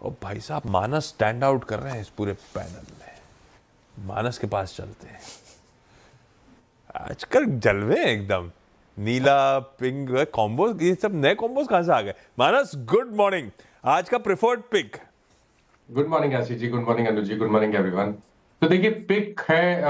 और भाई साहब मानस स्टैंड आउट कर रहे हैं इस पूरे पैनल में। मानस के पास चलते हैं। आजकल जलवे हैं एकदम। नीला पिंक कॉम्बो, ये सब नए कॉम्बोज कहां से आ गए? मानस गुड मॉर्निंग। आज का preferred pick. Good morning Ashish जी, गुड मॉर्निंग अनुज जी, गुड मॉर्निंग एवरीवन। तो देखिए, पिक है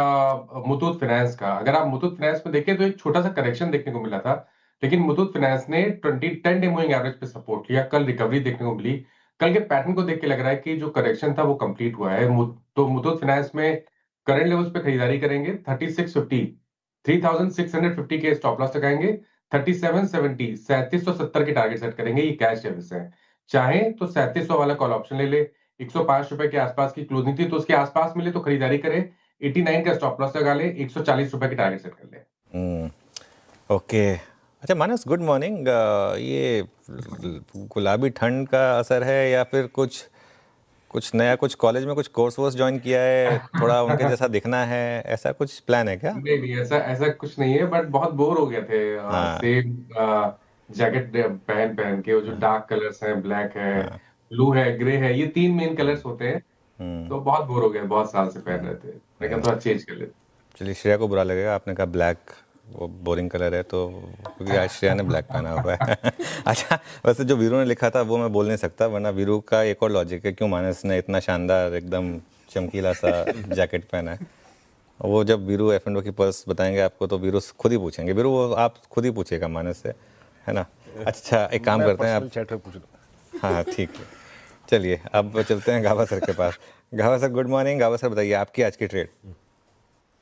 मुथूट फाइनेंस का। अगर आप मुथूट फाइनेंस में देखें तो एक छोटा सा करेक्शन देखने को मिला था, लेकिन मुथूट फाइनेंस ने 10 डे मूविंग एवरेज पे सपोर्ट लिया। कल रिकवरी देखने को मिली। कल के पैटर्न को देख के लग रहा है कि जो करेक्शन था वो कंप्लीट हुआ है। तो मुथूट फाइनेंस में करंट लेवल्स पे खरीदारी करेंगे। 3650 3650 के स्टॉप लॉस लगाएंगे। 3770 3770 के टारगेट सेट करेंगे। ये कैश लेवल्स है। चाहे तो 3700 वाला कॉल ऑप्शन ले ले। 105 रुपए के आसपास की क्लोजिंग थी, तो उसके आसपास मिले तो खरीदारी करे। 89 का स्टॉप लॉस लगा ले। 140 रुपए की टारगेट सेट कर ले। ओके। अच्छा मानस, गुड मॉर्निंग। ये गुलाबी ठंड का असर है या फिर कुछ कुछ नया, कुछ कॉलेज में कुछ कोर्स वोर्स ज्वाइन किया है, थोड़ा उनके जैसा दिखना है, ऐसा कुछ प्लान है क्या? नहीं नहीं, ऐसा ऐसा कुछ नहीं है, बट बहुत बोर हो गए थे। हाँ सेम जैकेट पहन पहन के। वो जो डार्क कलर्स हैं, ब्लैक है, हाँ। ब्लू है, ग्रे है, ये तीन मेन कलर्स होते हैं। हम्म। तो बहुत बोर हो गए, बहुत साल से पहन रहे थे। मैं कहा थोड़ा चेंज कर लेते। चलिए, श्रेया को बुरा लगेगा, आपने कहा ब्लैक वो बोरिंग कलर है, तो क्योंकि आज श्रेया ने ब्लैक पहना हुआ है। अच्छा, वैसे जो वीरू ने लिखा था वो मैं बोल नहीं सकता, वरना वीरू का एक और लॉजिक है क्यों मानस ने इतना शानदार एकदम चमकीला सा जैकेट पहना है। वो जब वीरू F&O की पर्स बताएंगे आपको तो वीरू खुद ही पूछेंगे। वीरू वो आप खुद ही पूछिएगा मानस से, है ना? अच्छा, एक काम करते हैं आप। चैट पे पूछ लो। हाँ ठीक है, चलिए अब चलते हैं गावा सर के पास। गावा सर गुड मॉर्निंग। गावा सर बताइए आपकी आज की ट्रेड।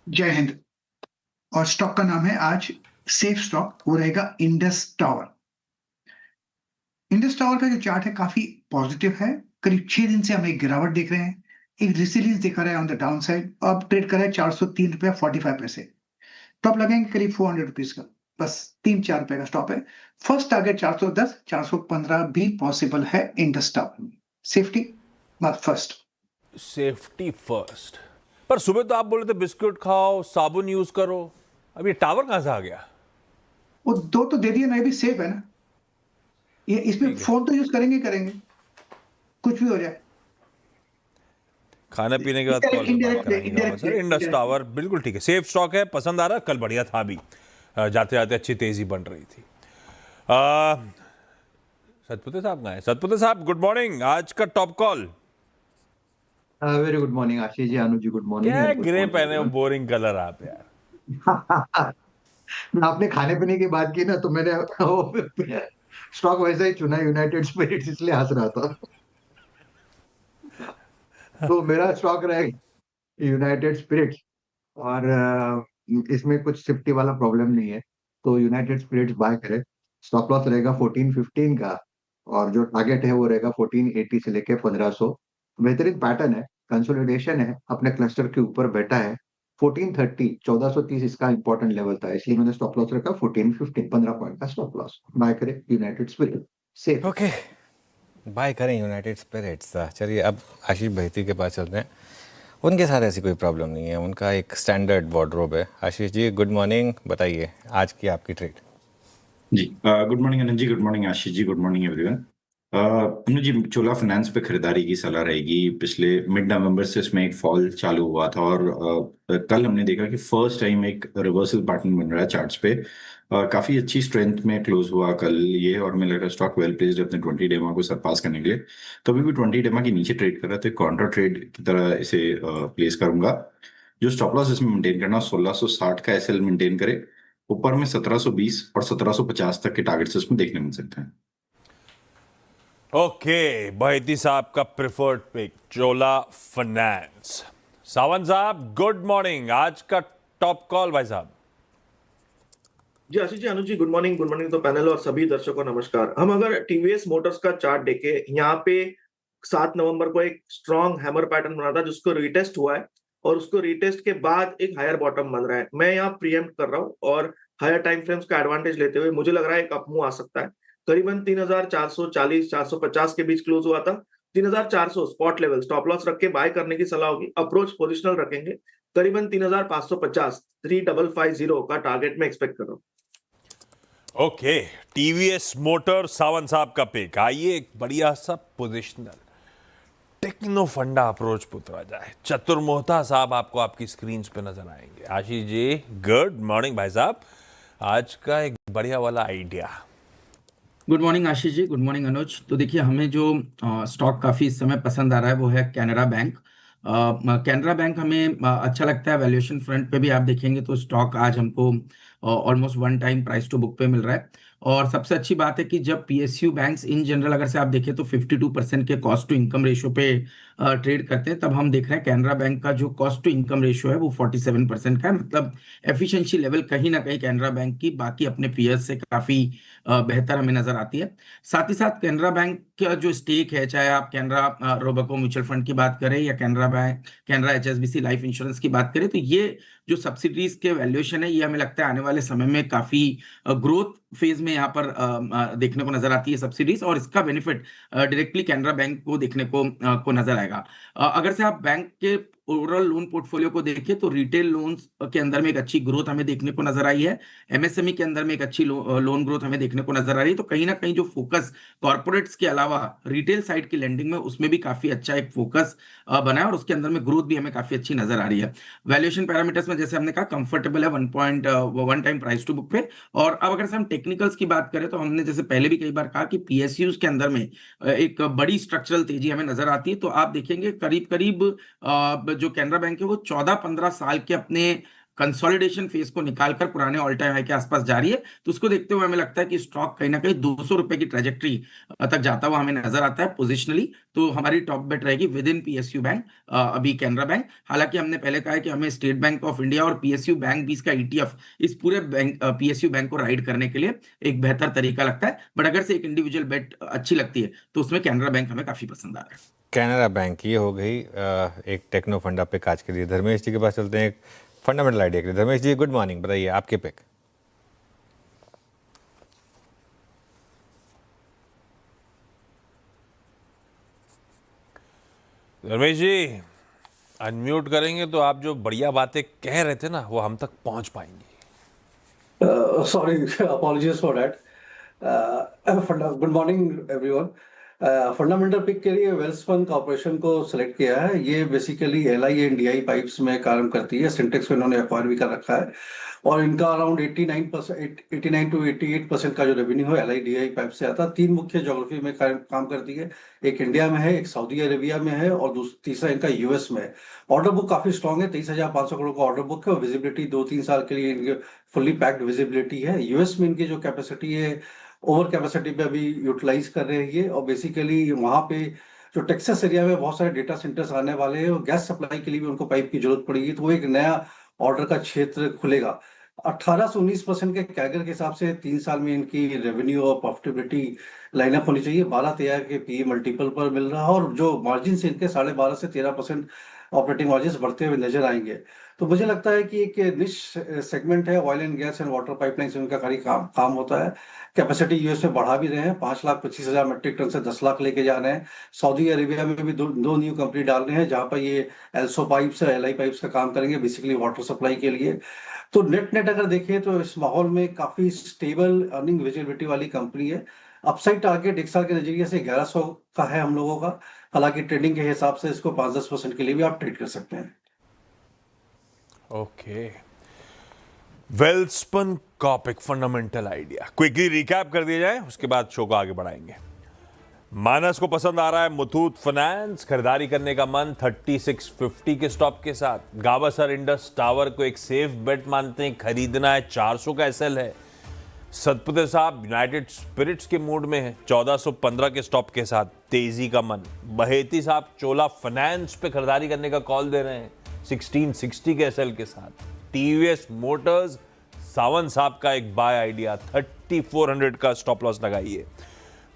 जय हिंद। और स्टॉक का नाम है आज सेफ स्टॉक, वो रहेगा इंडस टावर। इंडस टावर का जो चार्ट है काफी पॉजिटिव है। करीब 6 दिन से हम एक गिरावट देख रहे हैं, एक रेसिलियंस दिखा रहा है ऑन द डाउन साइड। अब ट्रेड कर रहा है 403 रुपया 45 पैसे। टॉप लगाएंगे करीब 400 रुपीज का, बस 3-4 रुपए का स्टॉप है। फर्स्ट टारगेट 410 415 भी पॉसिबल है इंडस टावर में। सेफ्टी मत फर्स्ट। Safety first. पर सुबह तो आप बोले थे बिस्कुट खाओ, साबुन यूज करो। अब ये टावर कहां से आ गया? वो दो तो दे दिए ना, ये भी सेफ है ना। ये इसमें ठीक है। फोन तो यूज करेंगे करेंगे, कुछ भी हो जाए। खाने पीने के बाद कॉल पे बात कराएंगे गावा सर। इंडस टावर बिल्कुल ठीक है, सेफ स्टॉक है, पसंद आ रहा है। कल बढ़िया था भी, जाते जाते अच्छी तेजी बन रही थी। सतपुते साहब कहाँ हैं? सतपुते साहब गुड मॉर्निंग। आज का top call. Very good morning Ashish ji, Anuj ji good morning क्या एंड गुड ग्रे मॉर्निंग पहने हो, एवरीवन। बोरिंग कलर आप यार। आपने खाने पीने की बात की ना, तो मैंने वो स्टॉक वैसे ही चुना, यूनाइटेड स्पिरिट्स, इसलिए हंस रहा था। तो मेरा स्टॉक रहेगा यूनाइटेड स्पिरिट्स। और इसमें कुछ सेफ्टी वाला प्रॉब्लम नहीं है, तो यूनाइटेड स्पिरिट्स बाय करें। स्टॉप लॉस रहेगा 1415 का, और जो टारगेट है वो रहेगा 1480 से लेके 1500। बेहतरीन पैटर्न है, कंसोलिडेशन है, अपने क्लस्टर के ऊपर बैठा है। 1430 1430 इसका इंपॉर्टेंट लेवल था, इसलिए मैंने स्टॉप लॉस रखा 1415, 15 पॉइंट का स्टॉप लॉस। बाय करें United Spirit, safe. Okay, buy करें यूनाइटेड स्पिरिट्स। चलिए अब आशीष भाईती के पास चलते हैं। उनके साथ ऐसी कोई प्रॉब्लम नहीं है, उनका एक स्टैंडर्ड वार्डरोब है। आशीष जी गुड मॉर्निंग, बताइए आज की आपकी ट्रेड। जी गुड मॉर्निंग अनंत जी, गुड मॉर्निंग आशीष जी, गुड मॉर्निंग एवरीवन। अनुज जी, चोला फाइनेंस पे खरीदारी की सलाह रहेगी। पिछले मिड नवंबर से इसमें एक फॉल चालू हुआ था, और कल हमने देखा कि फर्स्ट टाइम एक रिवर्सल पैटर्न बन रहा है चार्ट्स पे। काफी अच्छी स्ट्रेंथ में क्लोज हुआ कल ये, और मुझे लग रहा है स्टॉक वेल प्लेस्ड अपने 20 डेमा को सरपास करने के लिए। तो अभी भी 20 डेमा के नीचे ट्रेड कर रहा था, काउंटर ट्रेड की तरह इसे प्लेस करूंगा। जो स्टॉप लॉस इसमें मेंटेन करना, 1660 का एसएल मेंटेन करे। ऊपर में 1720 और 1750 तक के टारगेट्स इसमें देखने मिल सकते हैं। ओके, बहेती साहब का प्रेफर्ड पिक चोला फाइनेंस। सावंत साहब गुड मॉर्निंग। आज का टॉप कॉल भाई साहब। जी आशीष ji, Anuj ji good morning. Good morning तो पैनल और सभी दर्शकों को नमस्कार। हम अगर टीवीएस मोटर्स का चार्ट देखें, यहाँ पे 7 नवंबर को एक स्ट्रॉन्ग हैमर पैटर्न बना था, जिसको रिटेस्ट हुआ है, और उसको रिटेस्ट के बाद एक हायर बॉटम बन रहा है। मैं यहाँ प्रीएम्प्ट कर रहा हूँ, और हायर टाइम फ्रेम्स का एडवांटेज लेते हुए मुझे लग रहा है एक अपमूव आ सकता है। करीबन 3440 450 के बीच क्लोज हुआ था। 3400 स्पॉट लेवल स्टॉप लॉस रख के बाय करने की सलाह होगी। अप्रोच पोजिशनल रखेंगे। करीबन 3550 3550 का टारगेट में एक्सपेक्ट कर रहा हूँ। ओके, टीवीएस मोटर सावंत साहब का पिक। आइए एक बढ़िया सा पोजिशनल टेक्नो फंडा अप्रोच पुतरा जाए। चतुर मोहता साहब आपको आपकी स्क्रीन पे नजर आएंगे। आशीष जी गुड मॉर्निंग भाई साहब, आज का एक बढ़िया वाला आइडिया। गुड मॉर्निंग आशीष जी, गुड मॉर्निंग अनुज। तो देखिए, हमें जो स्टॉक काफ़ी इस समय पसंद आ रहा है वो है कैनरा बैंक। कैनरा बैंक हमें अच्छा लगता है। वैल्यूएशन फ्रंट पे भी आप देखेंगे तो स्टॉक आज हमको almost 1 time price to book पे मिल रहा है। और सबसे अच्छी बात है कि जब पीएसयू बैंक्स इन जनरल अगर से आप देखें तो 52% के कॉस्ट टू इनकम रेशियो पे ट्रेड करते हैं, तब हम देख रहे हैं कैनरा बैंक का जो कॉस्ट टू इनकम रेशियो है वो 47% का है। मतलब एफिशिएंसी लेवल कहीं ना कहीं कैनरा बैंक की बाकी अपने पीएस से काफ़ी बेहतर हमें नजर आती है। साथ ही साथ कैनरा बैंक का जो स्टेक है, चाहे आप कैनरा रोबेको म्यूचुअल फंड की बात करें या Canara bank, Canara HSBC life insurance की बात करें, तो ये जो सब्सिडीज के वैल्यूएशन है ये हमें लगता है आने वाले समय में काफी ग्रोथ फेज में यहाँ पर देखने को नजर आती है सब्सिडीज, और इसका बेनिफिट डायरेक्टली कैनरा बैंक को देखने को नजर आएगा। अगर से आप बैंक के ओवरऑल लोन पोर्टफोलियो को देखें तो रिटेल लोन्स के अंदर में एक अच्छी ग्रोथ हमें देखने को नजर आई है। एमएसएमई के अंदर में एक अच्छी लोन ग्रोथ हमें देखने को नजर आ रही है। तो कहीं ना कहीं जो फोकस कॉर्पोरेट्स के अलावा रिटेल साइड की लेंडिंग में, उसमें भी काफी अच्छा एक फोकस बना है और उसके अंदर में ग्रोथ भी हमें काफी अच्छी नजर आ रही है। वैल्यूएशन पैरामीटर्स में जैसे हमने कहा कंफर्टेबल है 1.1 टाइम प्राइस टू बुक पे। और अब अगर हम टेक्निकल्स की बात करें तो हमने जैसे पहले भी कई बार कहा कि पीएसयूज के अंदर में एक बड़ी स्ट्रक्चरल तेजी हमें नजर आती है। तो आप देखेंगे करीब करीब जो कैनरा बैंक है वो 14-15 साल के अपने कंसोलिडेशन फेज को निकालकर पुराने ऑल टाइम हाई के आसपास जा रही है। तो उसको देखते हुए हमें लगता है कि स्टॉक कहीं ना कहीं 200 रुपए की ट्रेजेक्ट्री तक जाता हुआ हमें नजर आता है पोजिशनली। तो हमारी टॉप बेट रहेगी विद इन पीएसयू बैंक, अभी कैनरा बैंक। हालांकि हमने पहले कहा है कि हमें स्टेट बैंक ऑफ इंडिया और पीएसयू बैंक भी इसका ईटीएफ इस पूरे बैंक पीएसयू बैंक को राइड करने के लिए एक बेहतर तरीका लगता है। बट अगर से एक इंडिविजुअल बेट अच्छी लगती है तो उसमें कैनरा बैंक हमें काफी पसंद आ रहा है। कैनरा बैंक ये हो गई एक टेक्नो फंडा पिक आज के लिए। धर्मेश जी के पास चलते हैं एक फंडामेंटल आइडिया के लिए। धर्मेश जी गुड मॉर्निंग, बताइए आपके पिक। धर्मेश जी अनम्यूट करेंगे तो आप जो बढ़िया बातें कह रहे थे ना वो हम तक पहुंच पाएंगी। Sorry, apologies for that. Good morning, everyone. Fundamental pick के लिए वेल्सपन कॉर्पोरेशन को सिलेक्ट किया है। ये basically LI and DI pipes में काम करती है। सिंटेक्स में इन्होंने एक्वायर भी कर रखा है और इनका अराउंड 89 to 88% का जो रेवेन्यू है एलआई डीआई पाइप से आता है। 3 मुख्य ज्योग्राफी में काम करती है, एक इंडिया में है, एक सऊदी अरेबिया में है और तीसरा इनका यूएस में है। ऑर्डर बुक काफी स्ट्रॉन्ग है, 23,500 करोड़ का ऑर्डर बुक है और विजिबिलिटी 2-3 साल के लिए इनके फुल्ली पैक्ड विजिबिलिटी है। यूएस में इनकी जो कैपेसिटी है ओवर कैपेसिटी पे अभी यूटिलाइज कर रही है और बेसिकली वहां पे जो टेक्सास एरिया में बहुत सारे डेटा सेंटर्स आने वाले हैं और गैस सप्लाई के लिए भी उनको पाइप की जरूरत पड़ेगी, तो वो एक नया ऑर्डर का क्षेत्र खुलेगा। 18 से 19% के कैगर के हिसाब से 3 साल में इनकी रेवेन्यू और प्रॉफिटेबिलिटी लाइनअप होनी चाहिए। 12-13 के पी मल्टीपल पर मिल रहा है और जो मार्जिन से इनके 12.5 से 13% ऑपरेटिंग मार्जिन बढ़ते हुए नजर आएंगे। तो मुझे लगता है कि एक निश सेगमेंट है, oil and gas and water pipeline से उनका खाली काम होता है। कैपेसिटी यूएस में बढ़ा भी रहे हैं, 5,25,000 मेट्रिक टन से 10 लाख लेके जा रहे हैं। सऊदी अरेबिया में भी दो न्यू कंपनी डाल रहे हैं जहां पर ये एल्सो पाइप्स और एलआई पाइप्स का काम करेंगे बेसिकली वाटर सप्लाई के लिए। तो नेट अगर देखें तो इस माहौल में काफी स्टेबल अर्निंग विजिबिलिटी वाली कंपनी है। अपसाइड टारगेट 1 साल के नजरिए से 1100 का है हम लोगों का। हालांकि ट्रेडिंग के हिसाब से इसको 5-10% के लिए भी आप ट्रेड कर सकते हैं। ओके, वेल्सपन कॉप एक फंडामेंटल आइडिया। क्विकली रिकैप कर दिया जाए, उसके बाद शो को आगे बढ़ाएंगे। मानस को पसंद आ रहा है मुथूट फाइनेंस, खरीदारी करने का मन 3650 के स्टॉप के साथ। गावस्कर इंडस टावर को एक सेफ बेट मानते हैं, खरीदना है 400 का एसएल है। सतपुते साहब यूनाइटेड स्पिरिट्स के मूड में है, 1415 के स्टॉप के साथ, तेजी का मन। बहेती साहब चोला फाइनेंस पे खरीदारी करने का कॉल दे रहे हैं 1660 के एसएल के साथ। टीवीएस मोटर्स सावंत साहब का एक बाय आइडिया, 3400 का स्टॉप लॉस लगाइए।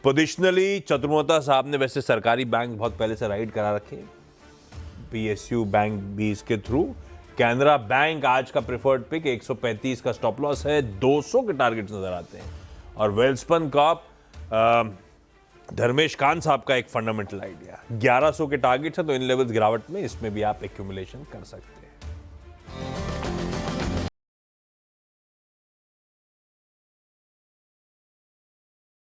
पोजिशनली चतुर्मोता साहब ने वैसे सरकारी बैंक बहुत पहले से राइड करा रखे, पीएसयू बैंक भी इसके थ्रू। कैनरा बैंक आज का प्रेफर्ड पिक, 135 का स्टॉप लॉस है, 200 के टारगेट्स नजर आते हैं। और वेल्सपन कॉप धर्मेश खान साहब का एक फंडामेंटल आइडिया, 1100 के टारगेट्स है, तो इन लेवल्स गिरावट में इसमें भी आप एक्यूमुलेशन कर सकते हैं।